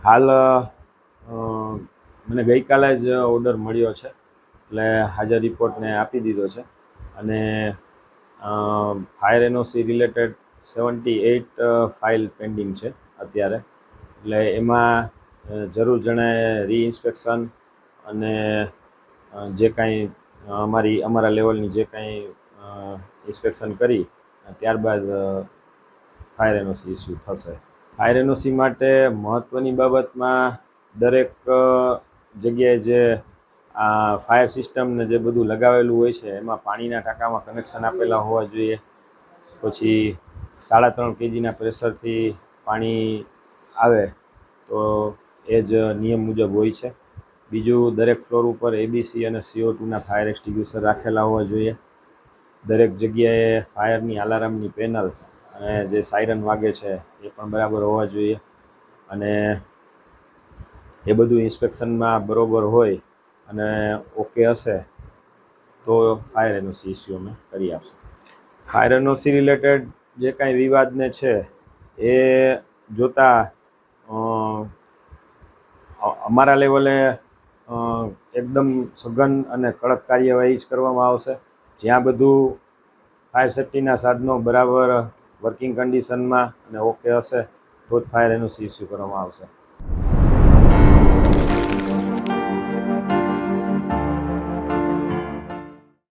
હાલ મને ગઈકાલે જ ઓર્ડર મળ્યો છે, એટલે હાજર રિપોર્ટને આપી દીધો છે. અને fire NOC related 78 file pending છે અત્યારે. એટલે એમાં જરૂર જણાય રીઇન્સ્પેક્શન અને જે કાંઈ અમારા લેવલની જે કાંઈ ઇન્સ્પેક્શન કરી ત્યારબાદ ફાયર એનઓસી ઇસ્યુ થશે. ફાયર એનઓસી માટે મહત્ત્વની બાબતમાં દરેક જગ્યાએ જે ફાયર સિસ્ટમને જે બધું લગાવેલું હોય છે એમાં પાણીના ટાંકામાં કનેક્શન આપેલા હોવા જોઈએ. પછી 3.5 kgના પ્રેશરથી પાણી આવે તો એ જ નિયમ મુજબ હોય છે. બીજું, દરેક ફ્લોર ઉપર એબીસી અને CO2ના ફાયર એક્સટિંગ્યુશર રાખેલા હોવા જોઈએ. દરેક જગ્યાએ ફાયરની અલાર્મની પેનલ અને જે સાયરન વાગે છે એ પણ બરાબર હોવા જોઈએ. અને એ બધું ઇન્સ્પેક્શનમાં બરાબર હોય અને ઓકે હશે તો ફાયર એનઓસી ઇસ્યુ અમે કરી આપશું. ફાયર એનઓસી રિલેટેડ જે કાંઈ વિવાદને છે એ જોતાં અમારા લેવલે એકદમ સઘન અને કડક કાર્યવાહી જ કરવામાં આવશે. જ્યાં બધું ફાયર સેફ્ટીના સાધનો બરાબર વર્કિંગ કન્ડિશનમાં અને ઓકે હશે તો જ ફાયર એનઓસી ઇસ્યુ કરવામાં આવશે.